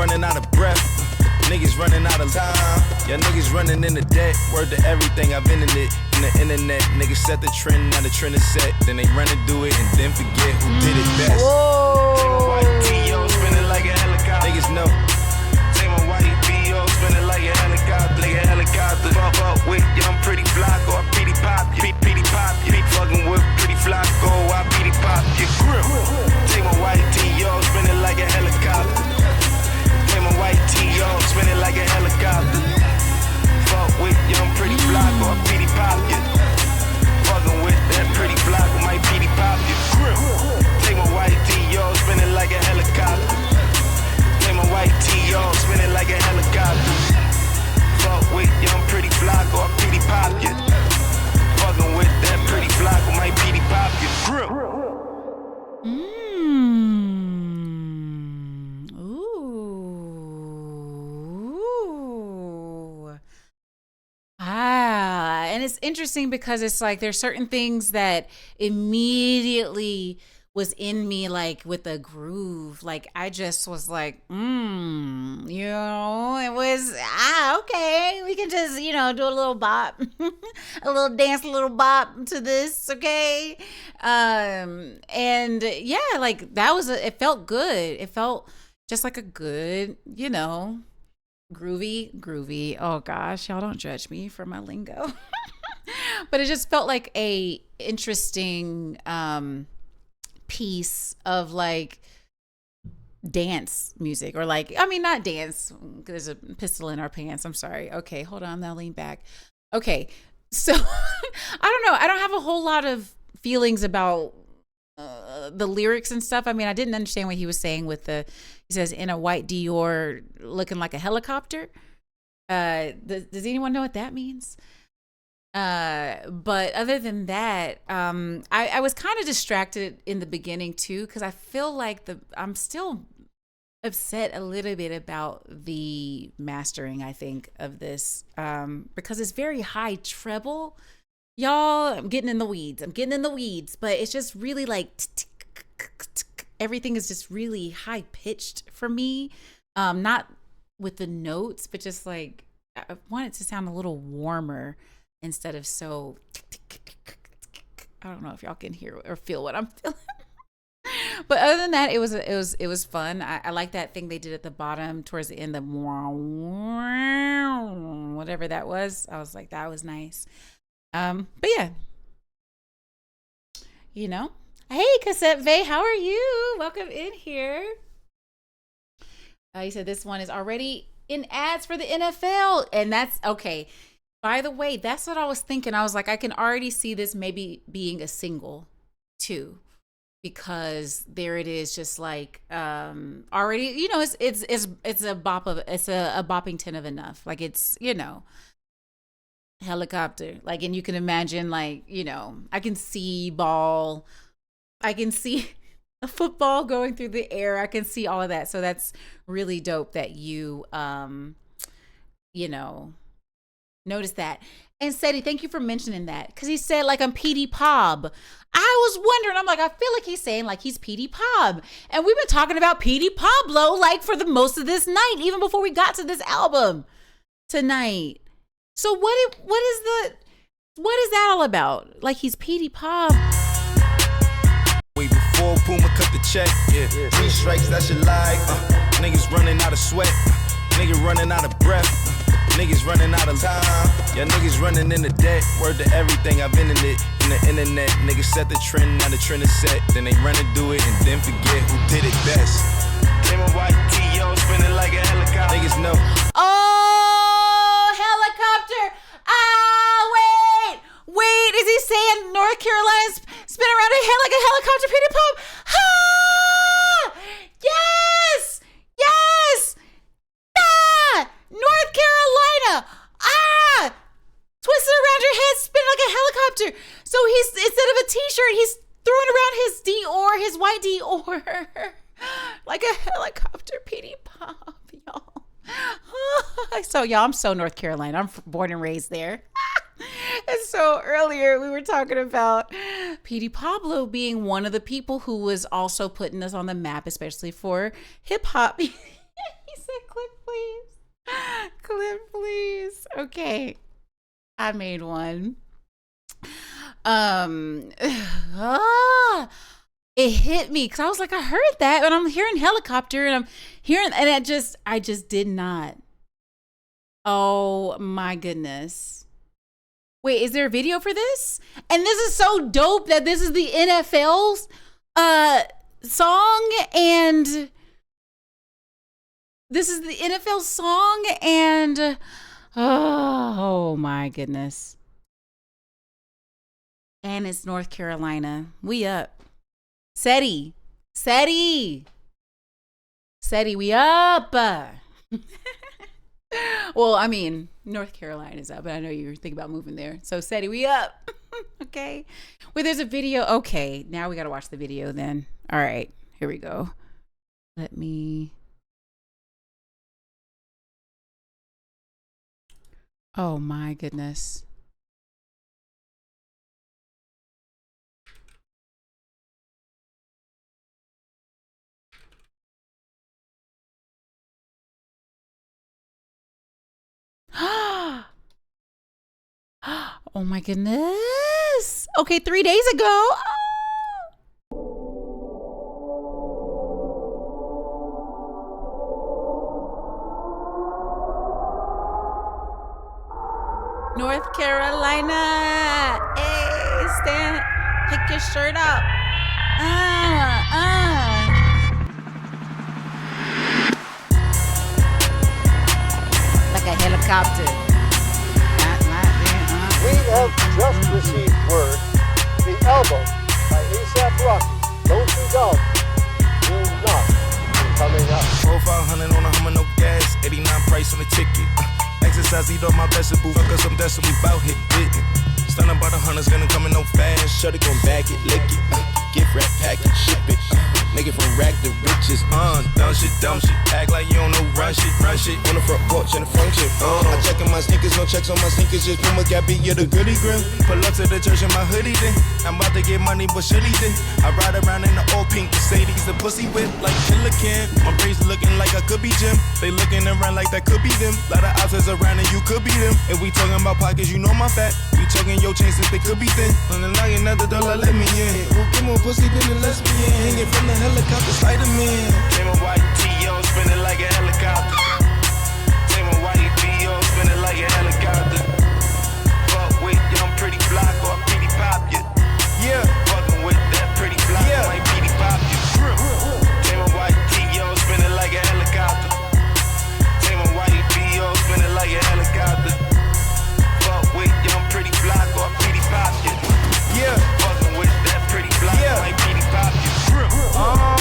running out of breath. Niggas running out of time. Yeah, niggas running into debt. Word to everything, I've been in it. In the internet, niggas set the trend, now the trend is set. Then they run and do it and then forget who did it best. Whoa. White T.O. spinning like a helicopter. Niggas know. Take my white T.O. spinning like a helicopter. Like a helicopter. Fuck up with young pretty Flacco. I pretty pop you. Pretty pop you. Fucking with pretty Flacco. I pretty pop you. Grip. Take my white T.O. spinning like a helicopter. Take my white T.O. spinning like a helicopter. Fuck with young pretty Flacco. I pretty pop you. Fucking with that pretty Flacco. My pretty pop you. Grip. Take my white T.O. spinning like a helicopter. Take my white T.O. spinning like a helicopter. Fuck with young pretty Flacco. I pretty pop you. Fucking with that pretty Flacco. My pretty pop you. Grip. And it's interesting because it's like there's certain things that immediately was in me, like with the groove. Like I just was like, it was okay. We can just, do a little bop, a little dance, a little bop to this, okay? And yeah, like that was it felt good. It felt just like a good, groovy. Oh gosh, y'all don't judge me for my lingo. But it just felt like a interesting piece of like dance music, or like, not dance, there's a pistol in our pants. I'm sorry. Okay, hold on, now lean back. Okay, so I don't know. I don't have a whole lot of feelings about the lyrics and stuff. I didn't understand what he was saying with he says in a white Dior looking like a helicopter. Does anyone know what that means? But other than that, I was kind of distracted in the beginning too, because I feel like I'm still upset a little bit about the mastering, I think, of this, because it's very high treble. Y'all, I'm getting in the weeds, but it's just really like everything is just really high pitched for me. Not with the notes, but just like I want it to sound a little warmer instead of so. I don't know if y'all can hear or feel what I'm feeling. But other than that, it was fun. I like that thing they did at the bottom towards the end, the whatever that was. I was like, that was nice. But yeah, hey, Cassette Vey, how are you? Welcome in here. You said this one is already in ads for the NFL, and that's okay. By the way, that's what I was thinking. I was like, I can already see this maybe being a single too, because there it is, just like already, it's a bopping 10 of enough. Like it's, helicopter, like, and you can imagine, like, I can see ball, I can see a football going through the air, I can see all of that. So that's really dope that you notice that. And Seti, thank you for mentioning that, because he said like I'm Petey Pob. I was wondering, I'm like, I feel like he's saying like he's Petey Pob, and we've been talking about Petey Pablo like for the most of this night, even before we got to this album tonight. So what is that all about? Like he's Petey Pob. Way before Puma cut the check, yeah. 3 strikes, that's your life. Niggas running out of sweat, niggas running out of breath, niggas running out of time. Yeah, niggas running into debt. Word to everything, I've been in it. In the internet, niggas set the trend, now the trend is set. Then they run and do it and then forget who did it best. Came a white T.O. spinning like a helicopter. Niggas know. Oh, helicopter. Wait, is he saying North Carolina's spin around a head like a helicopter, Petey Pob? Ha! Yes! North Carolina! Twisted around your head, spin like a helicopter. So he's, instead of a t-shirt, he's throwing around his Dior, his white Dior. Like a helicopter, Petey Pob, y'all. So y'all, I'm so North Carolina. I'm born and raised there. And so earlier we were talking about Petey Pablo being one of the people who was also putting us on the map, especially for hip hop. He said Okay. I made one. It hit me because I was like, I heard that, and I'm hearing helicopter, and I'm hearing, and I just did not. Oh my goodness. Wait, is there a video for this? And this is so dope that this is the NFL's song, and this is the NFL song, and oh my goodness. And it's North Carolina. We up. SETI, we up. Well, I mean, North Carolina's up, but I know you're thinking about moving there. So SETI, we up. Okay. Wait, there's a video. Okay, now we got to watch the video then. All right, here we go. Let me. Oh my goodness. Oh my goodness. Okay, 3 days ago. North Carolina. Hey, stand. Take your shirt up. Like a helicopter. We have just received word the album by A$AP Rocky, Don't You Doubt, will not be coming out. 4,500 on a Hummer, no gas, 89 price on the ticket. Exercise, eat all my vegetables, fuck us some decimals, bout hit bitten. Stunning by the hunters, gonna come in no fast. Shut it, gon' bag it, lick it. Gift wrap, package, ship it. Make it from rack to riches, dumb shit. Act like you don't know run shit. On the front porch and the function, I'm checking my sneakers, no checks on my sneakers. Just Puma Gabby, you're the goodie grim. Pull up to the church in my hoodie then. I'm about to get money, but should he then? I ride around in the old pink Mercedes, the pussy whip like Killer Cam. My braids looking like I could be Jim. They looking around like that could be them. Lot of options around and you could be them. If we talking about pockets, you know my fat. We talking your chain since they could be thin. On the line, another dollar, let me in. Who get more pussy than the lesbian? Hanging from the helicopter, Spider-Man. Came a white T.O. spinning like a helicopter. Came a white T.O. spinning like a helicopter. Fuck with young pretty block or pretty pop you. Yeah. Fucking with that pretty block, yeah. Like pretty pop you. Came a white T.O. spinning like a helicopter. Came a white T.O. spinning like a helicopter. Fuck with young pretty block or pretty pop you. Yeah. Fucking with that pretty block, yeah. Like pretty pop you.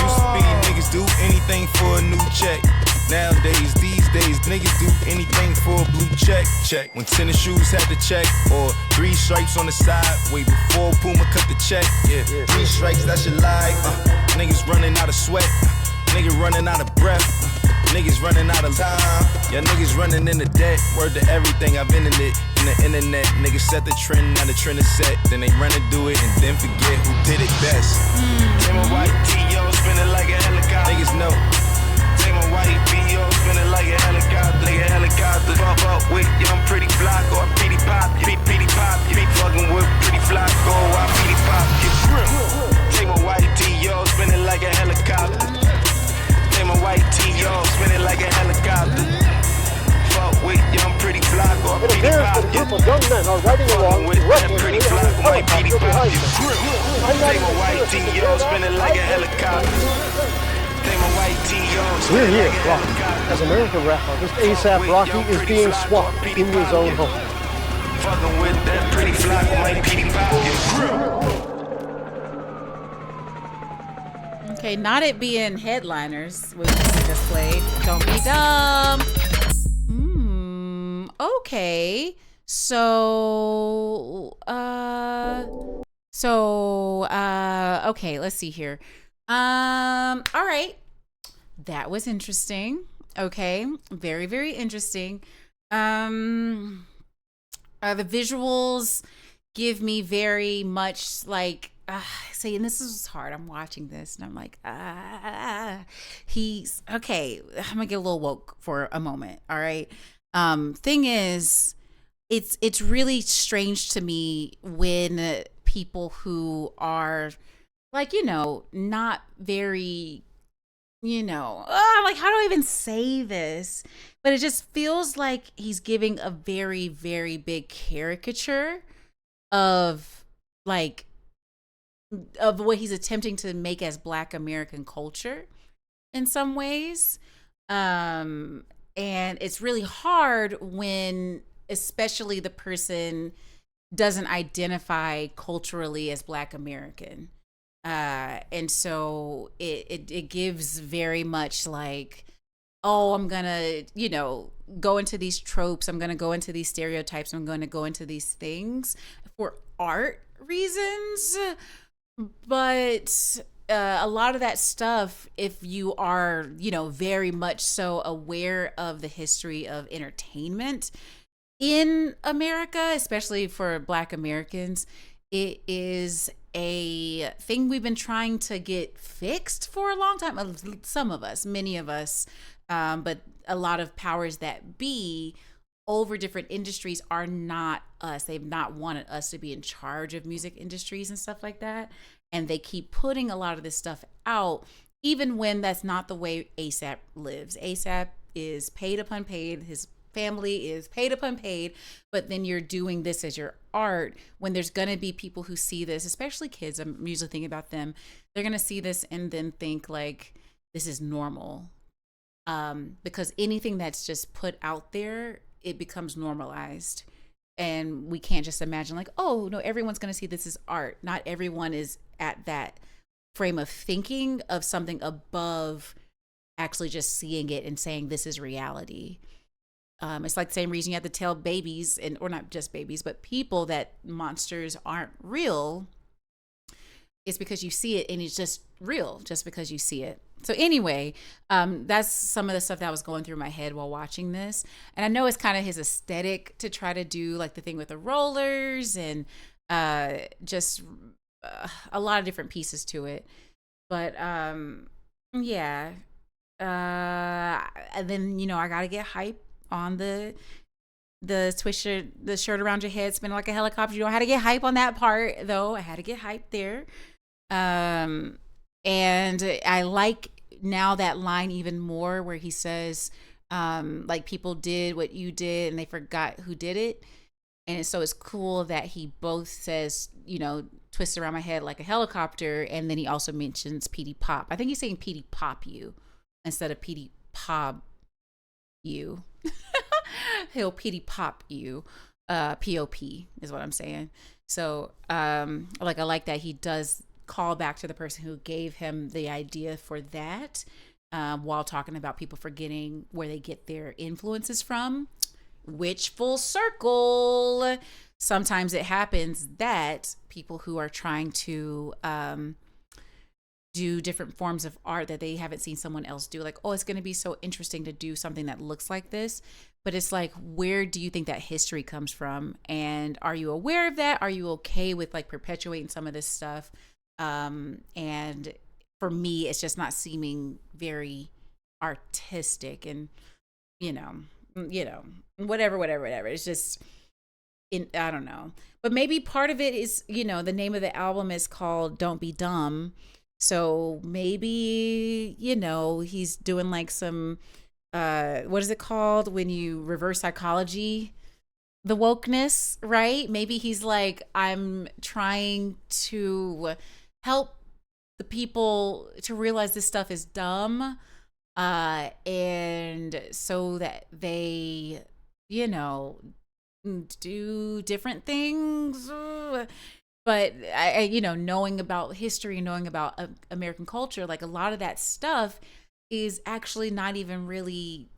Used to be niggas do anything for a new check. Nowadays, these days, niggas do anything for a blue check. When tennis shoes had to check, or 3 stripes on the side, way before Puma cut the check. Yeah, 3 stripes, that's your lie. Niggas running out of sweat, niggas running out of breath, niggas running out of time. Yeah, niggas running into debt. Word to everything, I've been in it. In the internet, niggas set the trend, now the trend is set. Then they run to do it and then forget who did it best. Take my white T.O. spinning like a helicopter. Niggas know. Take my white T.O. spinning like a helicopter. Like a helicopter. Fuck up with young pretty block or pretty pop. Pretty pop. You fucking with pretty flock or I pretty pop. You take my white T.O. spinning like a helicopter. Take my white T.O. spinning like a helicopter. Fuck with young pretty block or It pretty appears pop. that a group of young men are riding along With that recklessly pretty on flock, a white pretty helicopter pop. behind them. Take my white T.O. spinning like a helicopter. Take my white T.O. We're spinning here, like a Rocky, helicopter. as American rap artist A$AP Rocky is being swapped in his own home. Fucking with that pretty flock, white pretty pop. Okay, not it being headliners, which we just played. Don't be dumb. Okay. Okay, let's see here. All right. That was interesting. Okay. Very, very interesting. The visuals give me very much like, see, and this is hard. I'm watching this and I'm like, he's okay. I'm gonna get a little woke for a moment. All right. Thing is, it's really strange to me when people who are like, not very, like, how do I even say this? But it just feels like he's giving a very, very big caricature of like of what he's attempting to make as Black American culture in some ways. And it's really hard when especially the person doesn't identify culturally as Black American. And so it gives very much like, oh, I'm gonna, go into these tropes, I'm gonna go into these stereotypes, I'm gonna go into these things for art reasons. But a lot of that stuff, if you are, very much so aware of the history of entertainment in America, especially for Black Americans, it is a thing we've been trying to get fixed for a long time. Some of us, many of us, but a lot of powers that be over different industries are not us. They've not wanted us to be in charge of music industries and stuff like that. And they keep putting a lot of this stuff out, even when that's not the way ASAP lives. ASAP is paid upon paid. His family is paid upon paid. But then you're doing this as your art when there's going to be people who see this, especially kids. I'm usually thinking about them. They're going to see this and then think like, this is normal. Because anything that's just put out there, it becomes normalized. And we can't just imagine like, oh, no, everyone's going to see this as art. Not everyone is at that frame of thinking of something above actually just seeing it and saying this is reality. It's like the same reason you have to tell babies, or not just babies, but people that monsters aren't real. It's because you see it and it's just real just because you see it. So anyway, that's some of the stuff that was going through my head while watching this. And I know it's kind of his aesthetic to try to do like the thing with the rollers and just a lot of different pieces to it. But yeah. And then, I got to get hype on the Swisher, the shirt around your head spinning like a helicopter. You know how to get hype on that part, though. I had to get hype there. And I like now that line even more where he says, like, people did what you did and they forgot who did it. And so it's cool that he both says, twist around my head like a helicopter. And then he also mentions Petey Pop. I think he's saying Petey Pop you instead of Petey Pop you. He'll Petey Pop you. P-O-P is what I'm saying. So, I like that he does call back to the person who gave him the idea for that, while talking about people forgetting where they get their influences from, which full circle, sometimes it happens that people who are trying to do different forms of art that they haven't seen someone else do, like, oh, it's going to be so interesting to do something that looks like this. But it's like, where do you think that history comes from? And are you aware of that? Are you okay with like perpetuating some of this stuff? And for me, it's just not seeming very artistic and, whatever. It's just, I don't know. But maybe part of it is, the name of the album is called Don't Be Dumb. So maybe, he's doing like some, what is it called when you reverse psychology? The wokeness, right? Maybe he's like, I'm trying to help the people to realize this stuff is dumb, and so that they, do different things. But I knowing about history, knowing about American culture, like a lot of that stuff is actually not even really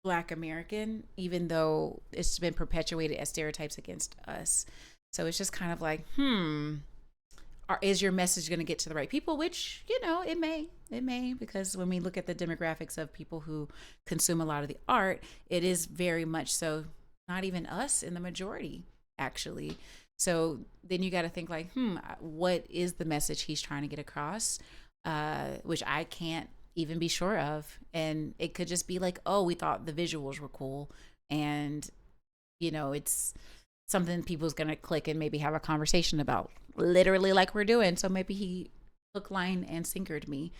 Black American, even though it's been perpetuated as stereotypes against us. So it's just kind of like, is your message going to get to the right people? Which, it may, because when we look at the demographics of people who consume a lot of the art, it is very much so not even us in the majority, actually. So then you got to think like, what is the message he's trying to get across? Which I can't even be sure of. And it could just be like, oh, we thought the visuals were cool. And, it's something people's gonna click and maybe have a conversation about, literally like we're doing. So maybe he hook, line, and sinkered me.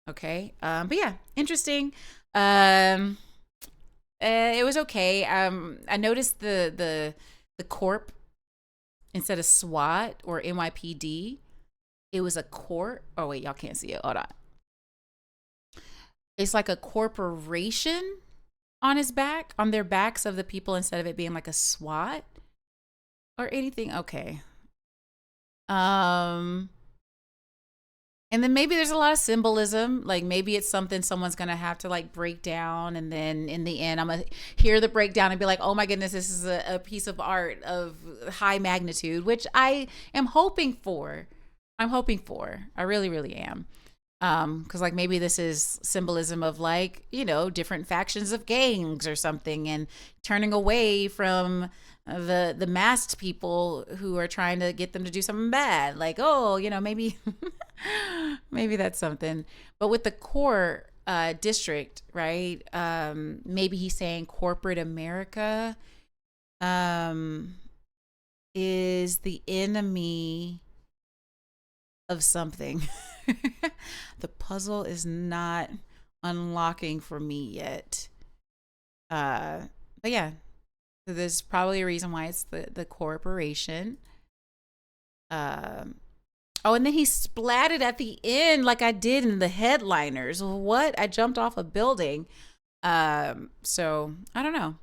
Okay. But yeah, interesting. It was okay. I noticed the corp instead of SWAT or NYPD, it was a corp. Oh wait, y'all can't see it. Hold on. It's like a corporation on his back, on their backs of the people, instead of it being like a SWAT or anything. Okay. And then maybe there's a lot of symbolism. Like maybe it's something someone's going to have to like break down. And then in the end, I'm going to hear the breakdown and be like, oh my goodness, this is a piece of art of high magnitude, which I am hoping for. I really, really am. Because like maybe this is symbolism of like, you know, different factions of gangs or something, and turning away from the masked people who are trying to get them to do something bad. Like, oh, you know, maybe maybe that's something. But with the core district, right? Maybe he's saying corporate America is the enemy of something. The puzzle is not unlocking for me yet. But yeah, so there's probably a reason why it's the corporation. Oh, and then he splatted at the end like I did in the headliners. What? I jumped off a building. So I don't know.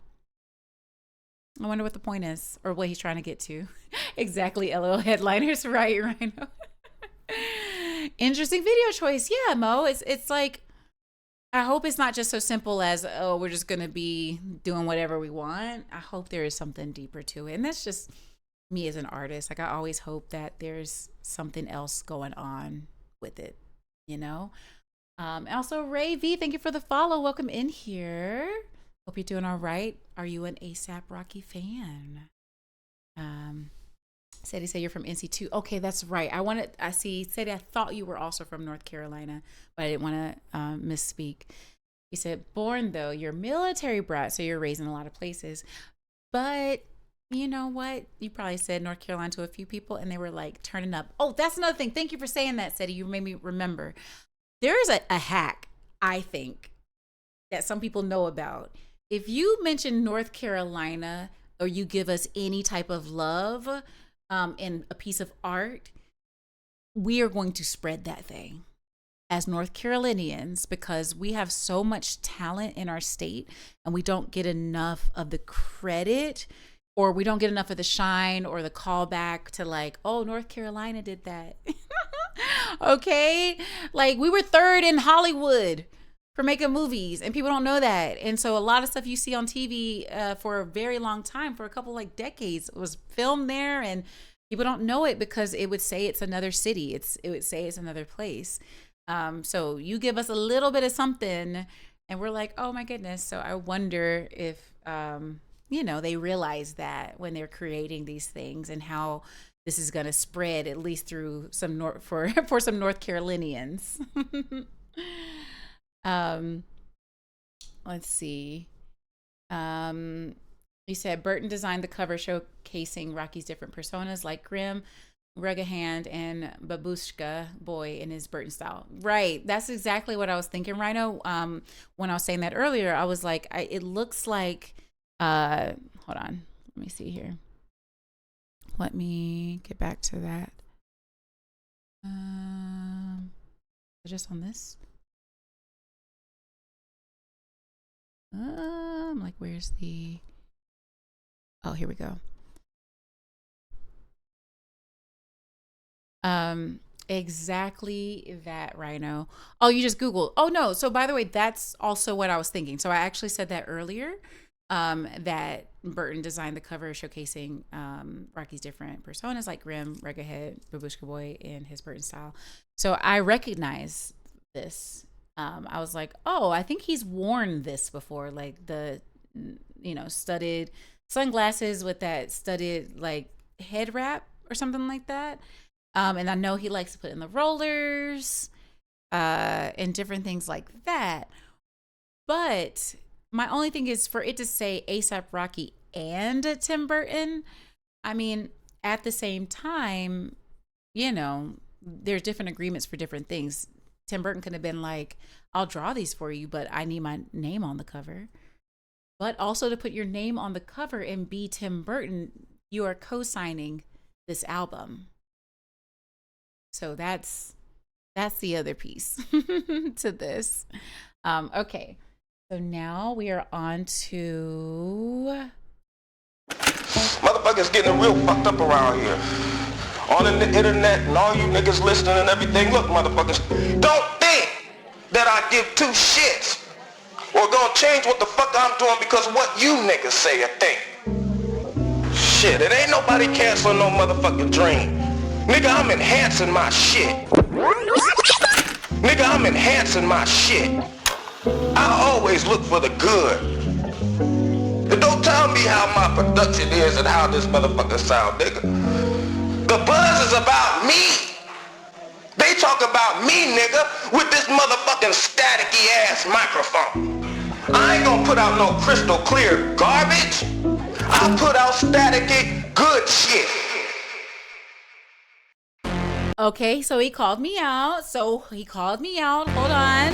I wonder what the point is, or what he's trying to get to. Exactly, LOL headliners, right, Rhino? Interesting video choice. Yeah, Mo. It's like, I hope it's not just so simple as, oh, we're just gonna be doing whatever we want. I hope there is something deeper to it. And that's just me as an artist. Like I always hope that there's something else going on with it, you know? Also, Ray V, thank you for the follow. Welcome in here. Hope you're doing all right. Are you an A$AP Rocky fan? Sadie said you're from NC too. Okay, that's right. Sadie, I thought you were also from North Carolina, but I didn't want to misspeak. He said, born though, you're military brat, so you're raised in a lot of places. But you know what? You probably said North Carolina to a few people and they were like turning up. Oh, that's another thing. Thank you for saying that, Sadie. You made me remember. There is a hack, I think, that some people know about. If you mention North Carolina or you give us any type of love in a piece of art, we are going to spread that thing as North Carolinians, because we have so much talent in our state and we don't get enough of the credit, or we don't get enough of the shine or the callback to like, oh, North Carolina did that. Okay. Like we were third in Hollywood for making movies, and people don't know that. And so a lot of stuff you see on TV for a very long time, for a couple like decades, was filmed there, and people don't know it because it would say it's another city. It would say it's another place. So you give us a little bit of something and we're like, oh my goodness. So I wonder if, they realize that when they're creating these things, and how this is going to spread at least through some for some North Carolinians. Let's see. You said Burton designed the cover showcasing Rocky's different personas like Grimm, Rugged Hand, and Babushka Boy in his Burton style. Right. That's exactly what I was thinking, Rhino. When I was saying that earlier, I was like, it looks like, hold on. Let me see here. Let me get back to that. Just on this. Like, where's the... Oh, here we go. Exactly that, Rhino. Oh, you just Googled. Oh, no. So by the way, that's also what I was thinking. So I actually said that earlier, that Burton designed the cover showcasing Rocky's different personas like Grimm, Rugged, Babushka Boy in his Burton style. So I recognize this. I was like, oh, I think he's worn this before, like the, studded sunglasses with that studded like head wrap or something like that. And I know he likes to put in the rollers and different things like that. But my only thing is for it to say A$AP Rocky and Tim Burton. I mean, at the same time, you know, there's different agreements for different things. Tim Burton could have been like, I'll draw these for you, but I need my name on the cover. But also to put your name on the cover and be Tim Burton, you are co-signing this album. So that's the other piece to this. Okay, so now we are on to... Motherfuckers getting real fucked up around here. On the internet and all you niggas listening and everything. Look, motherfuckers, don't think that I give two shits or gonna change what the fuck I'm doing because of what you niggas say or think. Shit, it ain't nobody canceling no motherfucking dream. Nigga, I'm enhancing my shit. Nigga, I'm enhancing my shit. I always look for the good. And don't tell me how my production is and how this motherfucker sound, nigga. The buzz is about me. They talk about me, nigga, with this motherfucking staticky ass microphone. I ain't gonna put out no crystal clear garbage. I put out staticky good shit. Okay, so he called me out. Hold on.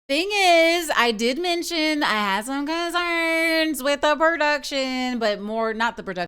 Thing is, I did mention I had some concerns with the production, but more not the production.